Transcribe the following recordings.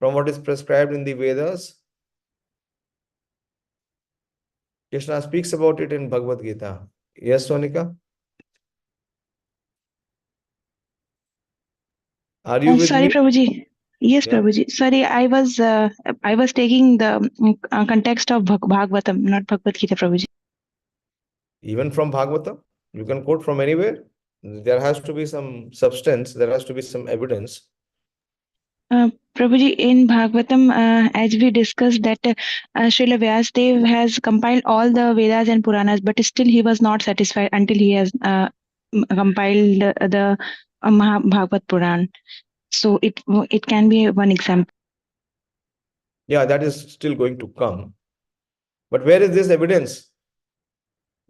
from what is prescribed in the Vedas. Krishna speaks about it in Bhagavad Gita. Yes, Sonika? Are you with Sorry, me? Prabhuji. Yes, Yeah. Prabhuji. Sorry, I was taking the context of Bhagavatam, not Bhagavad Gita, Prabhuji. Even from Bhagavatam? You can quote from anywhere. There has to be some substance. There has to be some evidence. Prabhuji, in Bhagavatam, as we discussed that Śrīla Vyāsadeva has compiled all the Vedas and Puranas, but still he was not satisfied until he has compiled the Bhagavad Puran. So it can be one example. Yeah, that is still going to come. But where is this evidence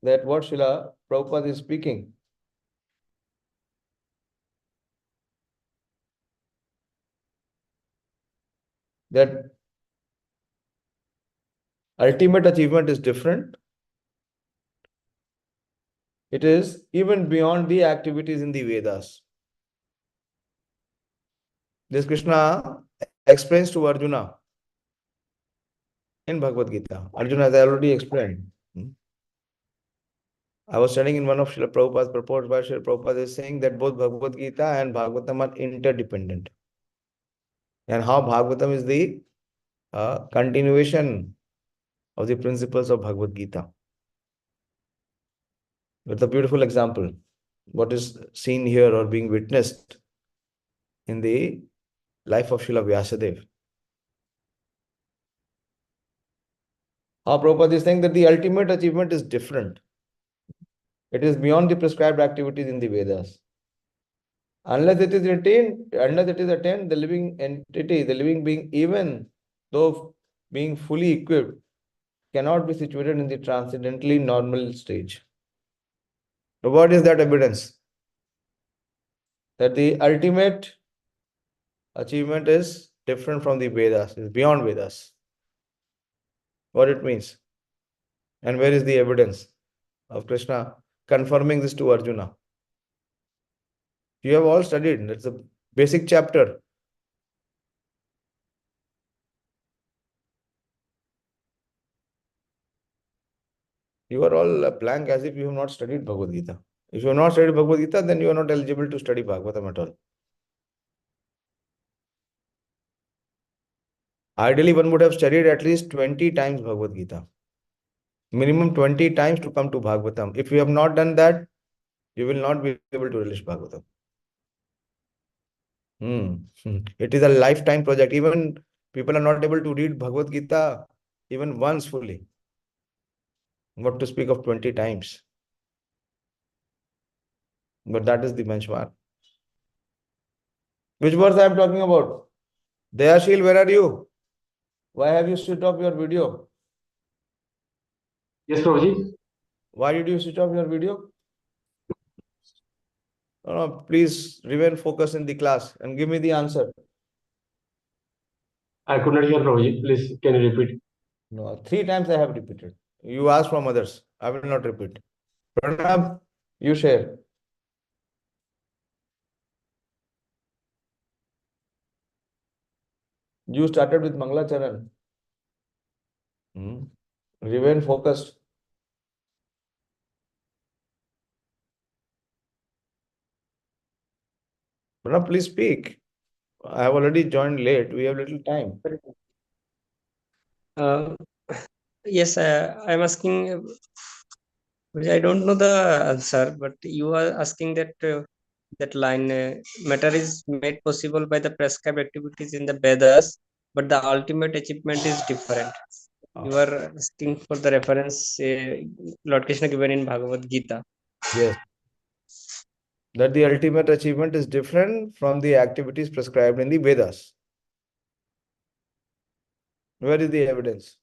that what Srila Prabhupada is speaking? That ultimate achievement is different. It is even beyond the activities in the Vedas. This Krishna explains to Arjuna in Bhagavad Gita. Arjuna, as I already explained. I was studying in one of Srila Prabhupada's purports where Srila Prabhupada is saying that both Bhagavad Gita and Bhagavatam are interdependent. And how Bhagavatam is the continuation of the principles of Bhagavad Gita. With a beautiful example, what is seen here or being witnessed in the life of Śrīla Vyāsadeva. How Prabhupada is saying that the ultimate achievement is different. It is beyond the prescribed activities in the Vedas. Unless it is attained, the living entity, the living being, even though being fully equipped, cannot be situated in the transcendentally normal stage. So what is that evidence? That the ultimate achievement is different from the Vedas, is beyond Vedas. What it means? And where is the evidence of Krishna confirming this to Arjuna? You have all studied. It's a basic chapter. You are all blank as if you have not studied Bhagavad Gita. If you have not studied Bhagavad Gita, then you are not eligible to study Bhagavatam at all. Ideally, one would have studied at least 20 times Bhagavad Gita. Minimum 20 times to come to Bhagavatam. If you have not done that, you will not be able to relish Bhagavatam. It is a lifetime project. Even people are not able to read Bhagavad Gita even once fully. What to speak of 20 times? But that is the benchmark. Which verse I am talking about? Dayashil, where are you? Why have you switched off your video? Yes, Prabhuji. Why did you switch off your video? No, please remain focused in the class and give me the answer. I could not hear, Prabhuji. Please, can you repeat? No, 3 times I have repeated. You ask from others. I will not repeat. Pranab, you share. You started with Mangalacharan. Remain focused. Pranab, please speak. I have already joined late. We have little time. Yes, I'm asking. I don't know the answer, but you are asking that that line matter is made possible by the prescribed activities in the Vedas, but the ultimate achievement is different. You are asking for the reference Lord Krishna given in Bhagavad Gita. Yes. That the ultimate achievement is different from the activities prescribed in the Vedas. Where is the evidence?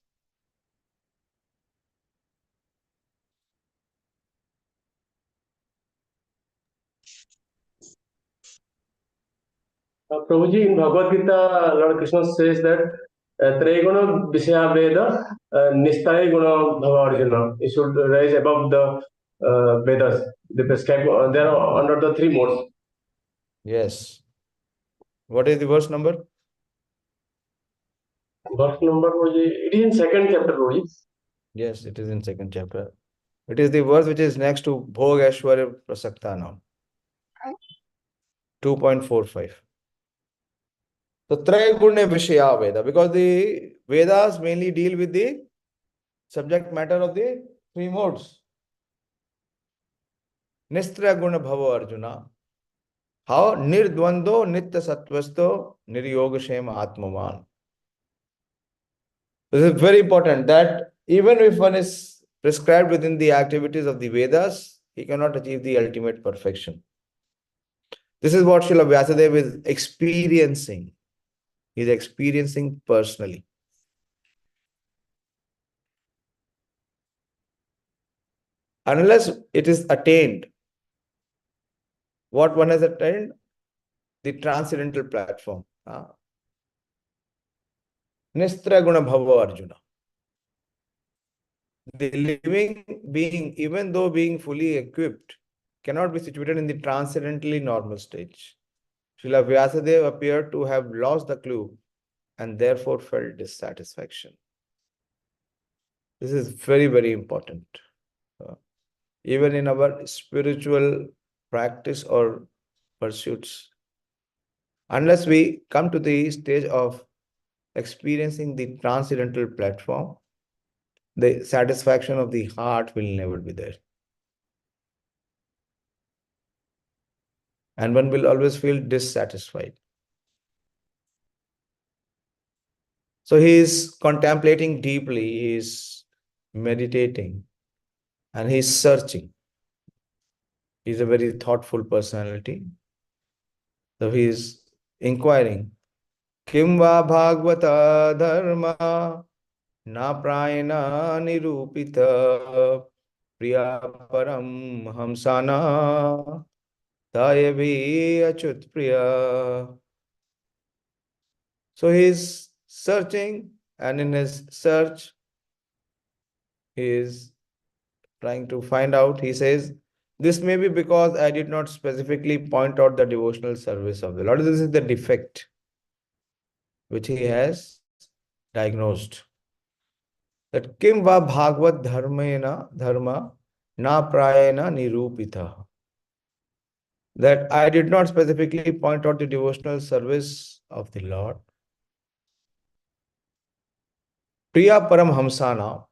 Prabhuji, in Bhagavad Gita, Lord Krishna says that Triguna Vishya Veda Nistai Guna Bhava Arjuna. You should rise above the Vedas. The prescribed, they are under the 3 modes. Yes. What is the verse number? verse number was it is in second chapter, Roji. Yes, it is in second chapter. It is the verse which is next to Bhog Aishwarya Prasakta now. 2.45. So Trayaguna Vishaya Veda, because the Vedas mainly deal with the subject matter of the three modes. Nistra Guna Bhava Arjuna. How Nirdvando Nitya Sattvasto Niryoga Shema ātmā. This is very important that even if one is prescribed within the activities of the Vedas, he cannot achieve the ultimate perfection. This is what Śrīla Vyāsadeva is experiencing. He is experiencing personally. Unless it is attained, what one has attained? The transcendental platform. Nistra Guna Bhava Arjuna. The living being, even though being fully equipped, cannot be situated in the transcendentally normal stage. Śrīla Vyāsadeva appeared to have lost the clue and therefore felt dissatisfaction. This is very, very important. Even in our spiritual practice or pursuits, unless we come to the stage of experiencing the transcendental platform, the satisfaction of the heart will never be there. And one will always feel dissatisfied. So he is contemplating deeply, he is meditating, and he is searching. He is a very thoughtful personality. So he is inquiring, Kim ivābhāti dharma na prayana nirupita priya paramhamsana daihyo achut priya. So he is searching, and in his search, he is trying to find out. He says, this may be because I did not specifically point out the devotional service of the Lord. This is the defect which he has diagnosed. That kim va bhagavad dharma na prayena nirupita. That I did not specifically point out the devotional service of the Lord. Priya paramhamsana.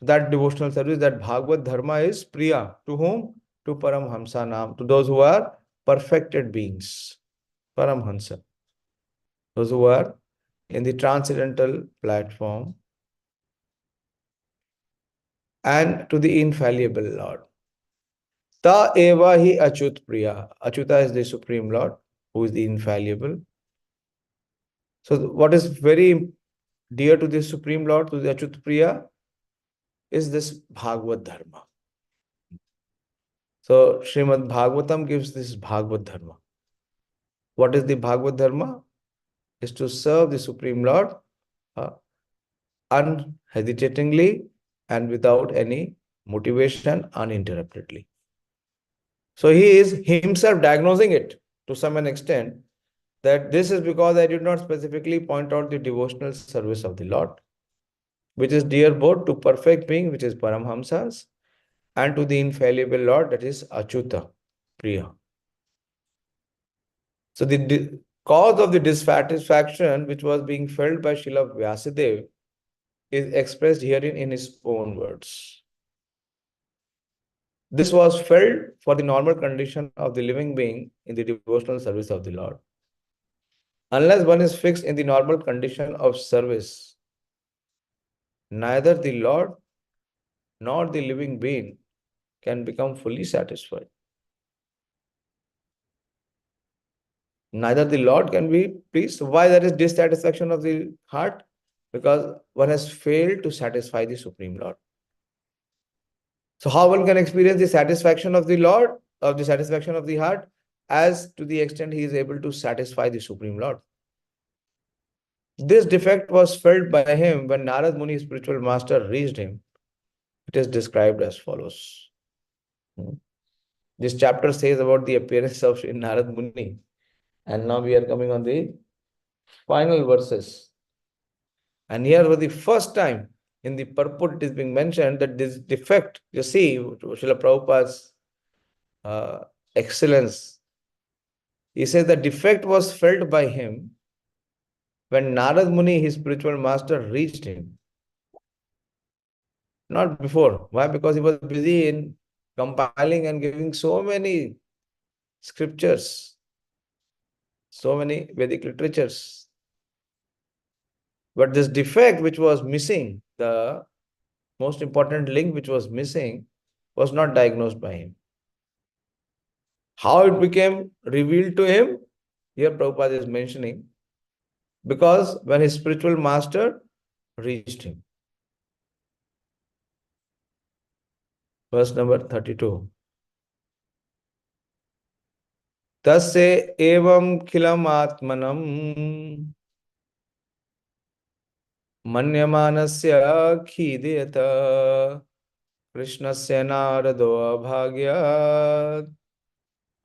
That devotional service, that Bhagavad Dharma is Priya. To whom? To Paramhamsana, to those who are perfected beings. Paramhamsa. Those who are in the transcendental platform. And to the infallible Lord. Ta eva hi achut priya. Achuta is the Supreme Lord, who is the infallible. So what is very dear to the Supreme Lord, to the Achut Priya, is this Bhagavad Dharma. So Śrīmad-Bhāgavatam gives this Bhagavad Dharma. What is the Bhagavad Dharma? Is to serve the Supreme Lord unhesitatingly and without any motivation, uninterruptedly. So he is himself diagnosing it to some extent, that this is because I did not specifically point out the devotional service of the Lord, which is dear both to perfect being, which is Paramhamsas, and to the infallible Lord, that is Achuta, Priya. So the cause of the dissatisfaction which was being felt by Śrīla Vyāsadeva is expressed herein in his own words. This was felt for the normal condition of the living being in the devotional service of the Lord. Unless one is fixed in the normal condition of service, neither the Lord nor the living being can become fully satisfied. Neither the Lord can be pleased. Why there is dissatisfaction of the heart? Because one has failed to satisfy the Supreme Lord. So how one can experience the satisfaction of the Lord, of the satisfaction of the heart, as to the extent he is able to satisfy the Supreme Lord. This defect was felt by him when Narad Muni, spiritual master, reached him. It is described as follows. This chapter says about the appearance of Sri Narad Muni. And now we are coming on the final verses. And here for the first time in the purport, it is being mentioned that this defect, you see, Srila Prabhupada's excellence. He says the defect was felt by him when Narad Muni, his spiritual master, reached him. Not before. Why? Because he was busy in compiling and giving so many scriptures, so many Vedic literatures. But this defect which was missing, the most important link which was missing, was not diagnosed by him. How it became revealed to him, here Prabhupada is mentioning, because when his spiritual master reached him. Verse number 32. Tasya evam khilam ātmanam manyamanasya khidiyata krishnasya narado abhagyat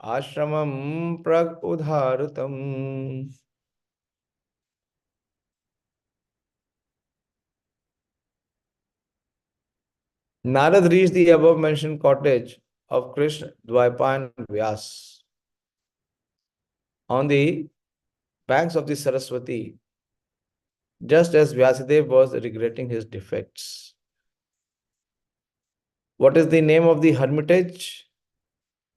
ashramam prag-udharatam. Narad reached the above mentioned cottage of Krishna, Dvaipan, Vyas on the banks of the Saraswati, just as Vyasadeva was regretting his defects. What is the name of the hermitage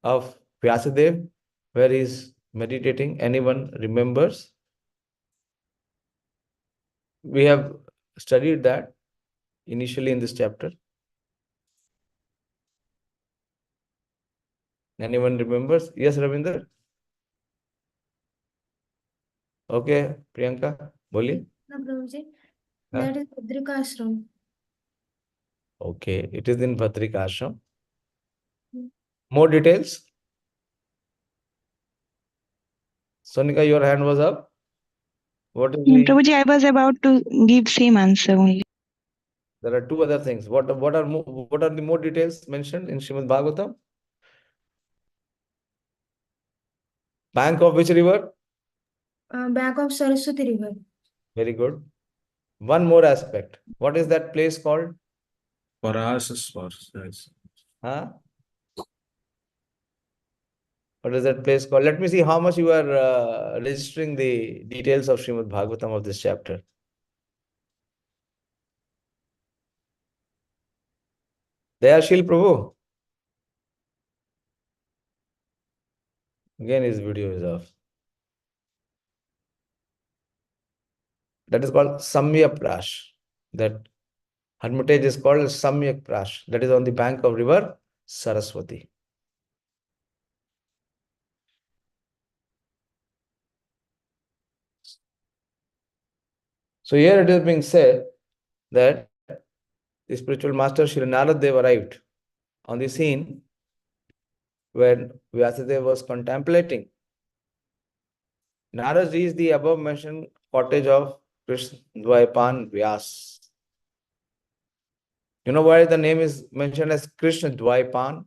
of Vyasadeva, where he is meditating? Anyone remembers? We have studied that initially in this chapter. Anyone remembers? Yes, Ravinder? Okay, Priyanka, boli. No, Prabhuji. Huh? That is Padrika Ashram. Okay, it is in Bhatrika Ashram. Hmm. More details? Sonika, your hand was up. What is the... Prabhuji, I was about to give same answer only. There are two other things. What are the more details mentioned in Śrīmad-Bhāgavatam? Bank of which river? Back of Saraswati River. Very good. One more aspect. What is that place called? Parasas. Huh? What is that place called? Let me see how much you are registering the details of Śrīmad-Bhāgavatam of this chapter. Dayashil Prabhu. Again, his video is off. That is called Samyak Prash. That hermitage is called Samyak Prash. That is on the bank of river Saraswati. So here it is being said that the spiritual master Shri Narad Dev arrived on the scene when Vyasadeva was contemplating. Narad reached the above mentioned cottage of Krishna Dvaipan Vyas. You know why the name is mentioned as Krishna Dvaipan?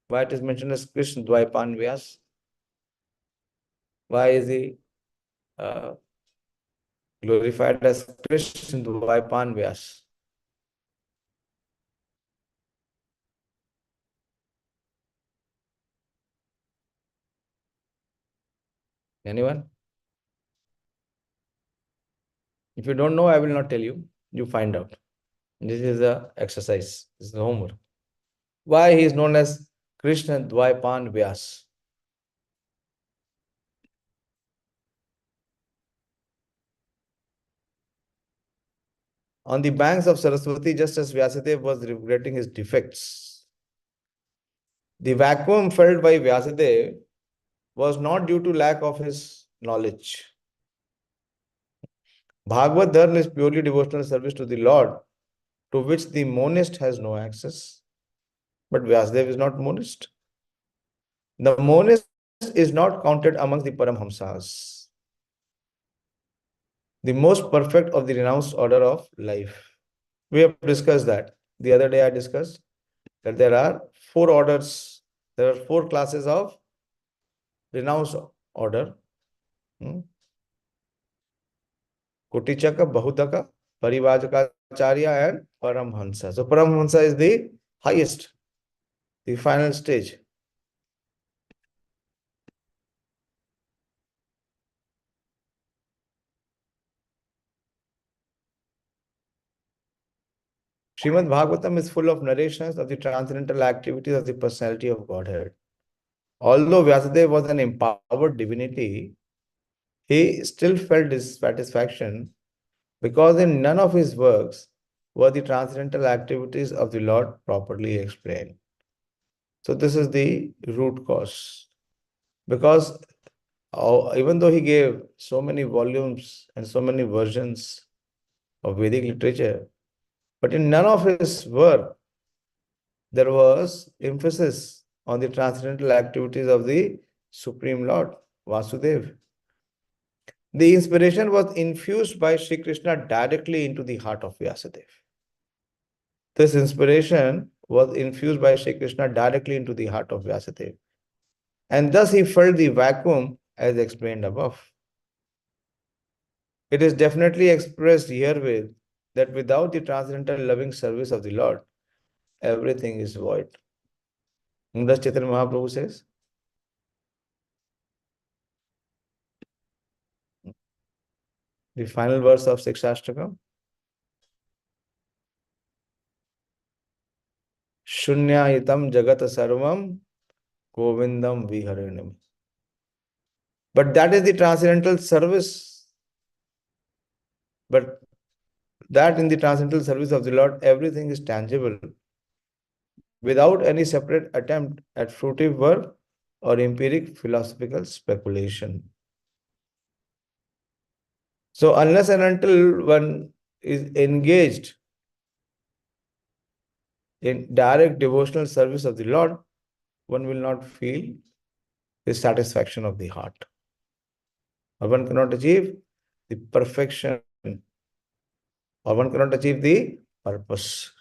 Why it is mentioned as Krishna Dvaipan Vyas? Why is he glorified as Krishna Dvaipan Vyas? Anyone? If you don't know, I will not tell you. You find out. This is the exercise. This is the homework. Why he is known as Krishna Dvaipan Vyas? On the banks of Saraswati, just as Vyasadeva was regretting his defects, the vacuum felt by Vyasadeva was not due to lack of his knowledge. Bhagavad Dharma is purely devotional service to the Lord, to which the monist has no access. But Vyasadeva is not monist. The monist is not counted amongst the Paramhamsas, the most perfect of the renounced order of life. We have discussed that. The other day I discussed that there are four orders, there are four classes of renounced order. Kuticaka, Bahutaka, Parivājakācārya and Paramhansa. So Paramhansa is the highest, the final stage. Śrīmad-Bhāgavatam is full of narrations of the transcendental activities of the personality of Godhead. Although Vyasadeva was an empowered divinity, he still felt dissatisfaction because in none of his works were the transcendental activities of the Lord properly explained. So this is the root cause. Because even though he gave so many volumes and so many versions of Vedic literature, but in none of his work there was emphasis on the transcendental activities of the Supreme Lord, Vasudeva. The inspiration was infused by Sri Krishna directly into the heart of Vyasadeva. This inspiration was infused by Sri Krishna directly into the heart of Vyasadeva. And thus he filled the vacuum as explained above. It is definitely expressed herewith that without the transcendental loving service of the Lord, everything is void. Thus Chaitanya Mahaprabhu says, the final verse of Sikshastakam, Shunyayitam Jagat Sarvam Govindam Viharinam. But that is the transcendental service. But that in the transcendental service of the Lord, everything is tangible without any separate attempt at fruitive work or empiric philosophical speculation. So unless and until one is engaged in direct devotional service of the Lord, one will not feel the satisfaction of the heart. Or one cannot achieve the perfection, or one cannot achieve the purpose.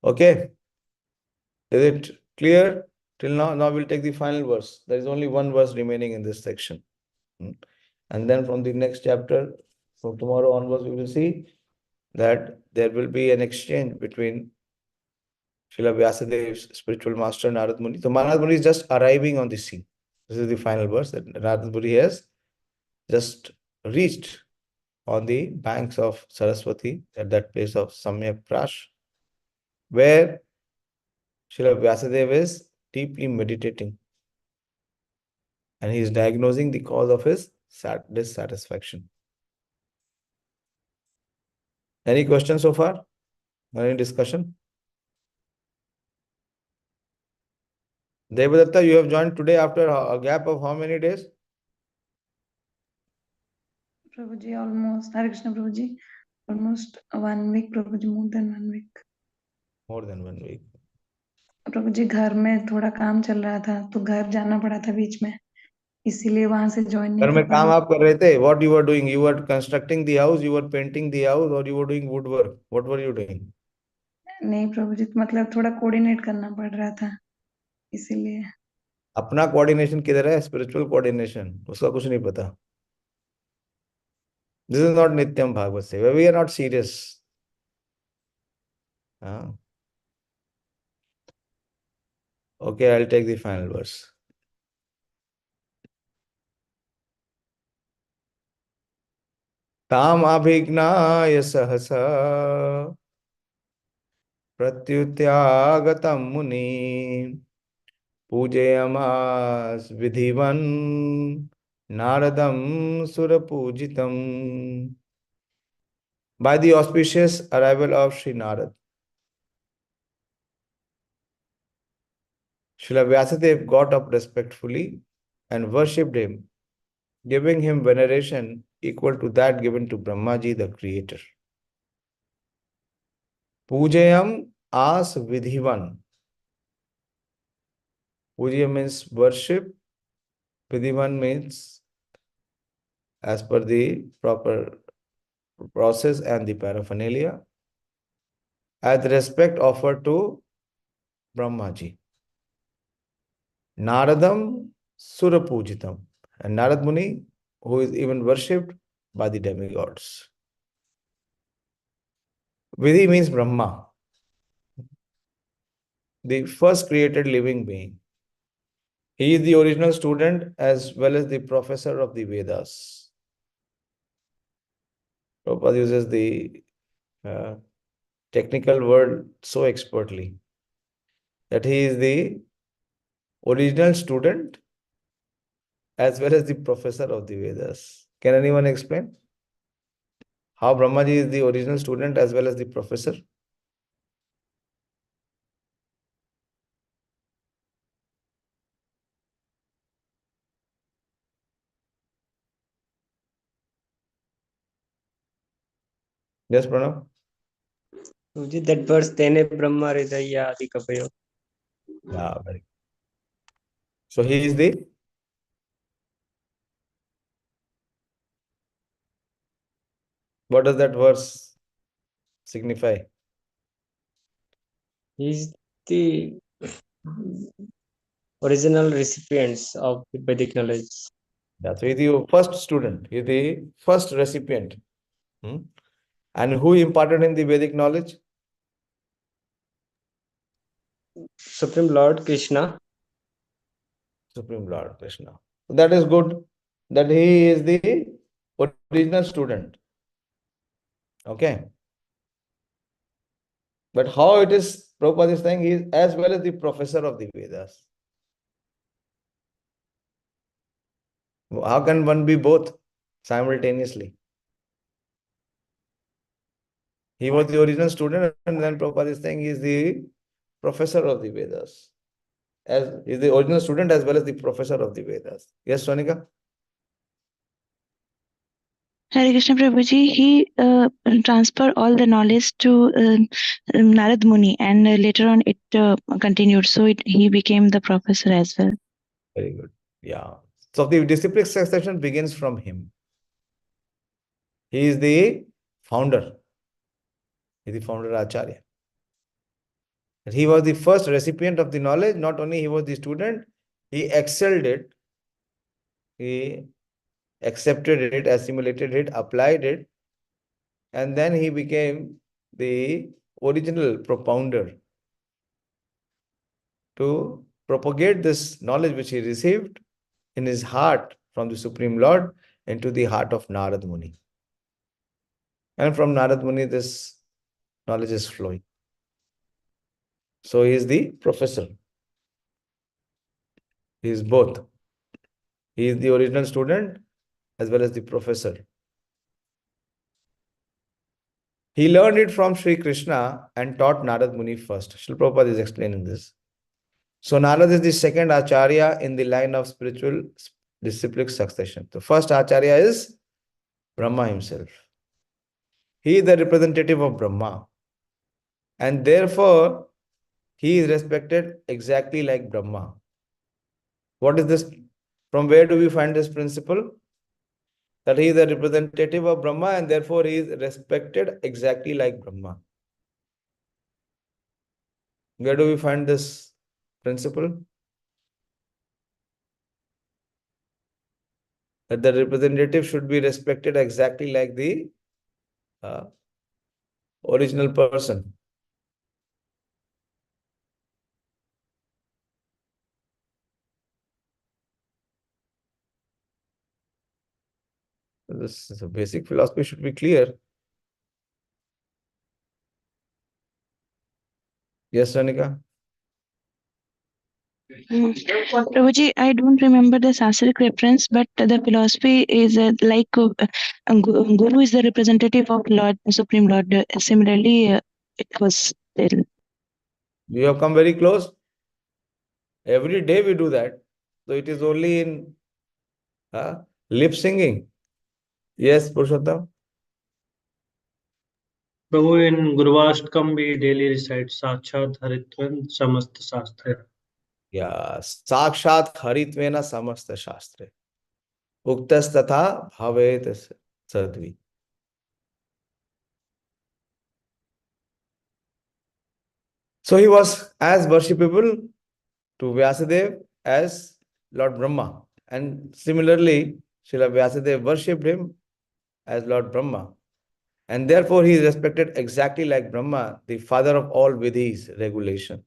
Okay? Is it clear till now? Now we'll take the final verse. There is only one verse remaining in this section. And then from the next chapter, from tomorrow onwards, we will see that there will be an exchange between Śrīla Vyāsadeva's spiritual master Narad Muni. So Narad Muni is just arriving on the scene. This is the final verse that Narad Muni has just reached on the banks of Saraswati at that place of Samyak Prash, where Śrīla Vyāsadeva is deeply meditating and he is diagnosing the cause of his dissatisfaction. Any questions so far? Any discussion? Devadatta, you have joined today after a gap of how many days? Prabhuji, almost, Hare Krishna Prabhuji, almost 1 week, Prabhuji, more than 1 week. More than 1 week. प्रभुजी घर में थोड़ा काम चल रहा था तो घर जाना पड़ा था बीच में, इसीलिए वहां से ज्वाइन नहीं घर कर में काम पाई। आप कर रहे थे? What you were doing? You were constructing the house, you were painting the house, or you were doing woodwork? What were you doing? नहीं प्रभुजी, मतलब थोड़ा कोऑर्डिनेट करना पड़ रहा था इसीलिए। अपना कोऑर्डिनेशन किधर है? स्पिरिचुअल कोऑर्डिनेशन, उसका कुछ नहीं पता। This is not Nityam Bhagavad Seva. We are not serious. Okay, I'll take the final verse. Tam abhignāya sahasa pratyutyāgatam muni pujayamas vidhivan naradam surapujitam. By the auspicious arrival of Sri Narad, Śrīla Vyāsadeva got up respectfully and worshipped him, giving him veneration equal to that given to Brahmaji, the creator. Pujayam as vidhivan. Puja means worship. Vidhivan means as per the proper process and the paraphernalia. As respect offered to Brahmaji. Naradam Surapujitam. And Narad Muni, who is even worshipped by the demigods. Vidhi means Brahma, the first created living being. He is the original student as well as the professor of the Vedas. Prabhupada uses the technical word so expertly that he is the original student as well as the professor of the Vedas. Can anyone explain how Brahmaji is the original student as well as the professor? Yes, Pranav? That verse, Tene Brahma Hridaya Adi Kapayo. Yeah, very good. So he is the what does that verse signify? He is the original recipients of the Vedic knowledge. Yeah, so he is the first student, he is the first recipient. And who imparted him the Vedic knowledge? Supreme Lord Krishna. Supreme Lord Krishna. So that is good that he is the original student. Okay. But how it is, Prabhupada is saying, he is as well as the professor of the Vedas. How can one be both simultaneously? He was the original student, and then Prabhupada is saying he is the professor of the Vedas. As is the original student as well as the professor of the Vedas. Yes, Sonika? Hare Krishna Prabhuji, he transferred all the knowledge to Narad Muni, and later on it continued. So he became the professor as well. Very good. Yeah. So the disciplic succession begins from him. He is the founder. He is the founder Acharya. He was the first recipient of the knowledge. Not only he was the student, he excelled it. He accepted it, assimilated it, applied it, and then he became the original propounder to propagate this knowledge which he received in his heart from the Supreme Lord into the heart of Narad Muni. And from Narad Muni, this knowledge is flowing. So he is the professor. He is both. He is the original student as well as the professor. He learned it from Sri Krishna and taught Narad Muni first. Srila Prabhupada is explaining this. So Narad is the second Acharya in the line of spiritual disciplic succession. The first Acharya is Brahma himself. He is the representative of Brahma. And therefore, he is respected exactly like Brahma. What is this? From where do we find this principle? That he is a representative of Brahma and therefore he is respected exactly like Brahma. Where do we find this principle? That the representative should be respected exactly like the original person. This is a basic philosophy should be clear. Yes, Ranika? Prabhuji, I don't remember the Sanskrit reference, but the philosophy is like Guru is the representative of Lord, Supreme Lord. Similarly, it was there. You have come very close. Every day we do that. So it is only in lip singing. Yes, Purushottam? Prabhu, in Gurvashtakam we daily recite Sakshat Haritvan Samasta Shastra. Yeah. Sakshat Haritvena Samasta Shastre. Uktas Tatha Bhavet Sadvi. So he was as worshipable to Vyasadeva as Lord Brahma. And similarly, Śrīla Vyāsadeva worshipped him as Lord Brahma. And therefore, he is respected exactly like Brahma, the father of all Vidhis, regulation.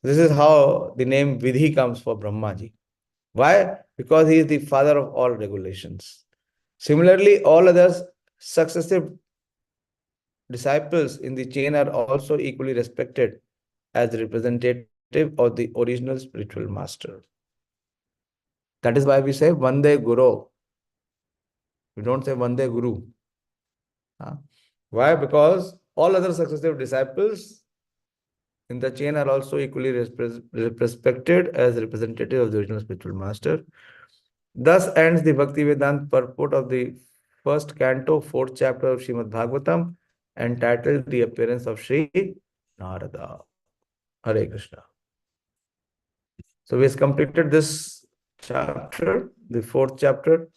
This is how the name Vidhi comes for Brahmaji. Why? Because he is the father of all regulations. Similarly, all others successive disciples in the chain are also equally respected as representative of the original spiritual master. That is why we say Vande Guru. We don't say Vande Guru. Why? Because all other successive disciples in the chain are also equally respected as representative of the original spiritual master. Thus ends the Bhakti Vedanta purport of the first canto, fourth chapter of Śrīmad-Bhāgavatam, entitled The Appearance of Sri Narada. Hare Krishna. So we have completed this chapter, the fourth chapter.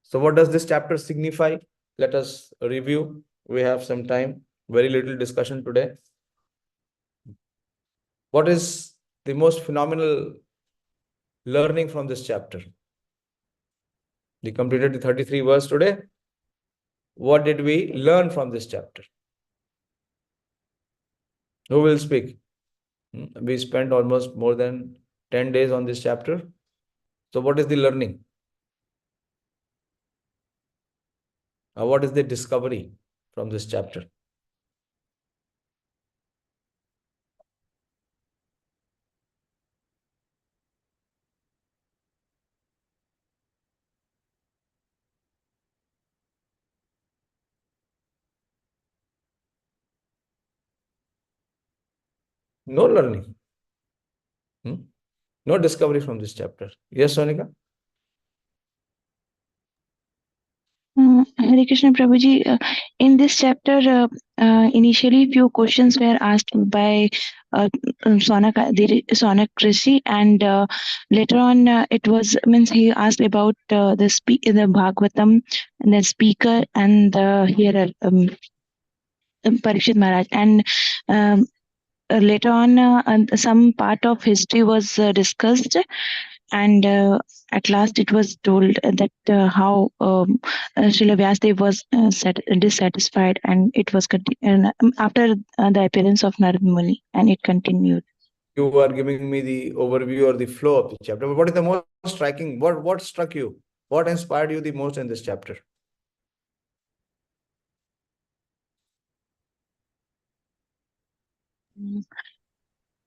So what does this chapter signify? Let us review. We have some time, very little discussion today. What is the most phenomenal learning from this chapter? We completed the 33 verse today. What did we learn from this chapter? Who will speak? We spent almost more than 10 days on this chapter. So what is the learning? What is the discovery from this chapter? No learning. No discovery from this chapter. Yes, Sonika? Hare Krishna Prabhuji, in this chapter, initially few questions were asked by Sonak Rishi, and later on it was means he asked about the Bhagavatam, and the speaker and the hearer, Parikshit Maharaj, and later on some part of history was discussed, and at last it was told that how Śrīla Vyāsadeva was dissatisfied, and it was after the appearance of Narad Muni, and it continued. You are giving me the overview or the flow of the chapter. But what is the most striking? What struck you? What inspired you the most in this chapter?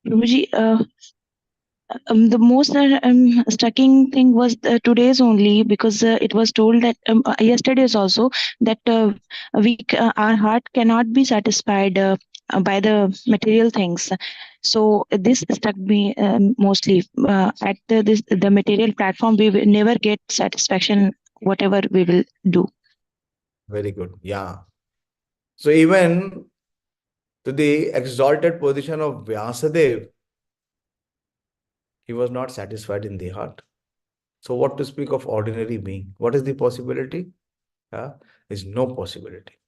Prabhuji, the most striking thing was today's only, because it was told that yesterday's also, that our heart cannot be satisfied by the material things. So this struck me mostly. At the material platform, we will never get satisfaction whatever we will do. Very good. Yeah. So even to the exalted position of Vyasadeva, he was not satisfied in the heart. So what to speak of ordinary being? What is the possibility? There is no possibility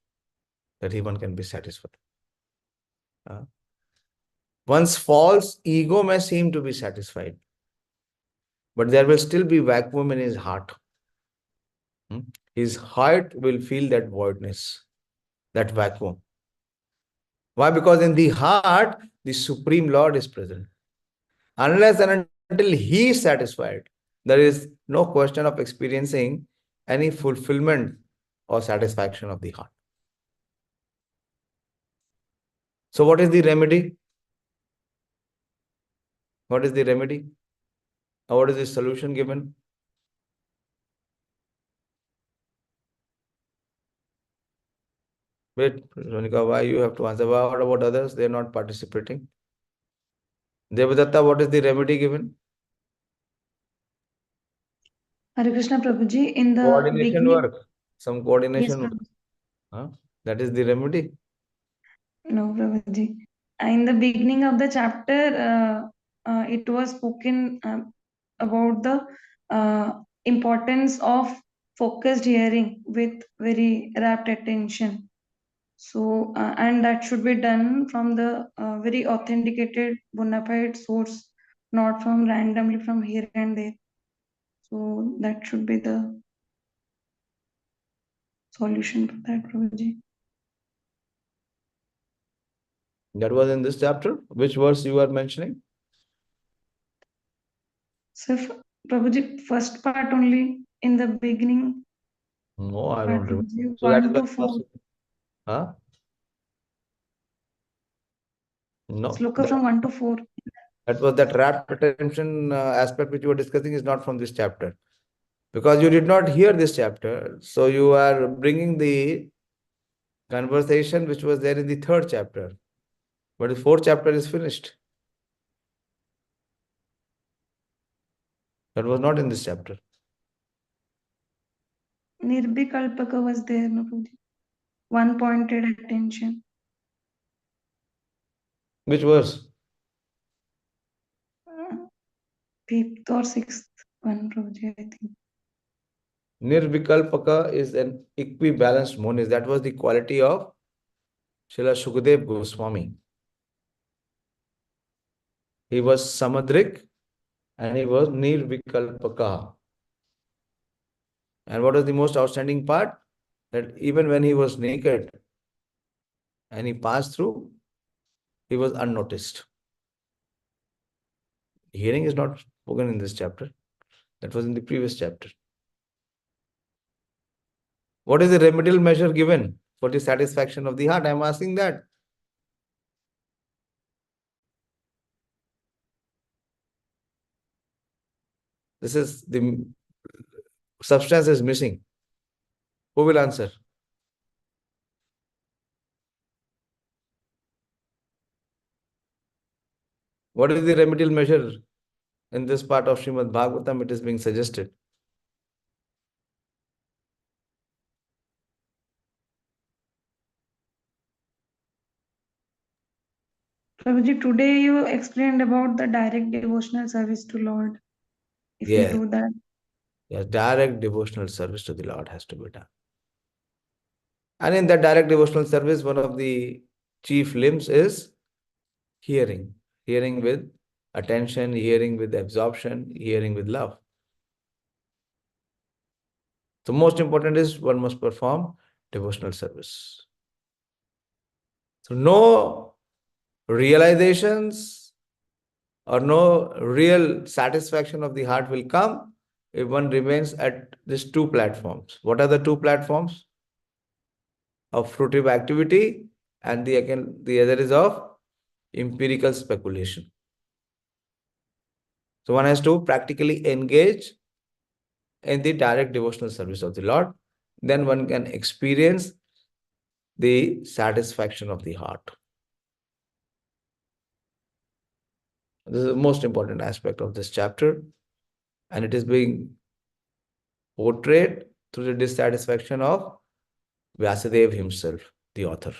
that even can be satisfied. One's false ego may seem to be satisfied, but there will still be vacuum in his heart. His heart will feel that voidness, that vacuum. Why? Because in the heart, the Supreme Lord is present. Unless and until he is satisfied, there is no question of experiencing any fulfillment or satisfaction of the heart. So what is the remedy? What is the remedy? Or what is the solution given? Wait, Ronika, why you have to answer? What about others? They are not participating. Devadatta, what is the remedy given? Hare Krishna Prabhuji, in the Coordination beginning, work. Some coordination yes, work. That is the remedy. no, Prabhuji. In the beginning of the chapter, it was spoken about the importance of focused hearing with very rapt attention. So, and that should be done from the very authenticated bona fide source, not from randomly from here and there. So that should be the solution for that, Prabhuji. That was in this chapter. Which verse you are mentioning? So, Prabhuji, first part only in the beginning. No, I don't remember. Prabhuji, So that is 1 to 4. Huh? No. Sloka from 1 to 4. That was that rapt attention aspect which you were discussing is not from this chapter. Because you did not hear this chapter. So you are bringing the conversation which was there in the third chapter. But the fourth chapter is finished. That was not in this chapter. Nirvikalpaka was there, no, Prabhuji. One pointed attention. Which verse? Fifth or sixth one, Prabhuji, I think. Nirvikalpaka is an equibalanced monist. That was the quality of Śrīla Shukadeva Goswami. He was Samadrik and he was Nirvikalpaka. And what was the most outstanding part? That even when he was naked and he passed through, he was unnoticed. Hearing is not spoken in this chapter. That was in the previous chapter. What is the remedial measure given for the satisfaction of the heart? I am asking that. This is the substance is missing. Who will answer? What is the remedial measure in this part of Śrīmad-Bhāgavatam? It is being suggested. Prabhuji, today you explained about the direct devotional service to Lord. If you Yes. do that. Yes, direct devotional service to the Lord has to be done. And in that direct devotional service, one of the chief limbs is hearing. Hearing with attention, hearing with absorption, hearing with love. So most important is one must perform devotional service. So no realizations or no real satisfaction of the heart will come if one remains at these two platforms. What are the two platforms? Of fruitive activity, and the other is of empirical speculation. So one has to practically engage in the direct devotional service of the Lord. Then one can experience the satisfaction of the heart. This is the most important aspect of this chapter, and it is being portrayed through the dissatisfaction of Vyasadeva himself, the author.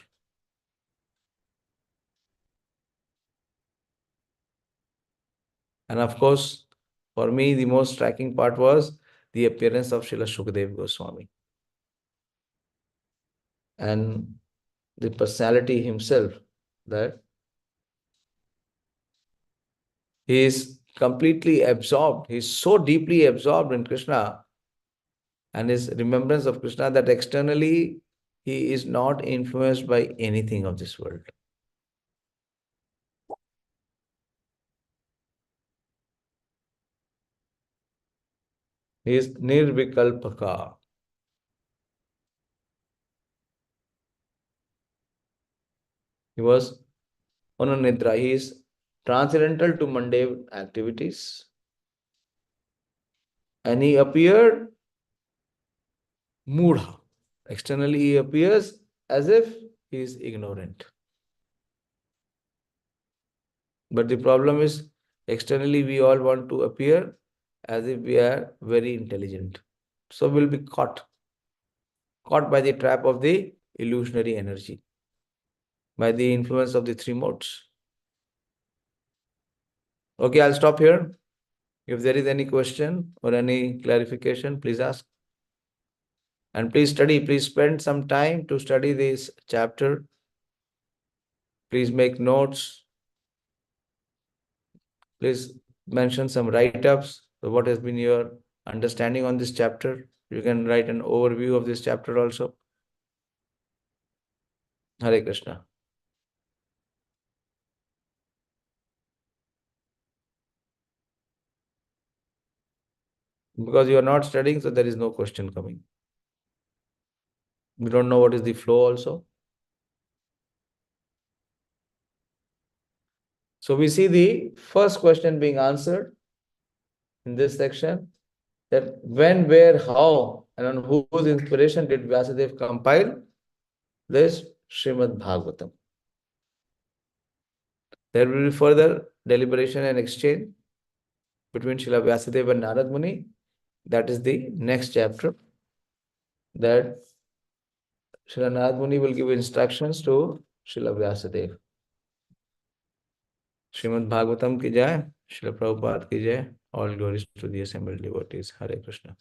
And of course, for me, the most striking part was the appearance of Śrīla Shukadeva Goswami. And the personality himself, that he is completely absorbed. He is so deeply absorbed in Krishna and his remembrance of Krishna that externally he is not influenced by anything of this world. He is nirvikalpaka. He was ananidra. He is transcendental to mundane activities. And he appeared mudha. Externally he appears as if he is ignorant. But the problem is, externally we all want to appear as if we are very intelligent. So we'll be caught by the trap of the illusionary energy, by the influence of the three modes. Okay, I'll stop here. If there is any question or any clarification, please ask. And please study, please spend some time to study this chapter. Please make notes. Please mention some write-ups. So what has been your understanding on this chapter? You can write an overview of this chapter also. Hare Krishna. Because you are not studying, so there is no question coming. You don't know what is the flow also. So we see the first question being answered in this section, that when, where, how, and on whose inspiration did Vyasadeva compile this Śrīmad-Bhāgavatam. There will be further deliberation and exchange between Śrīla Vyāsadeva and Narad Muni. That is the next chapter, that Śrīla Narad Muni will give instructions to Śrīla Vyāsadeva. Śrīmad-Bhāgavatam ki jai, Śrīla Prabhupada ki jai. All glories to the assembled devotees. Hare Krishna.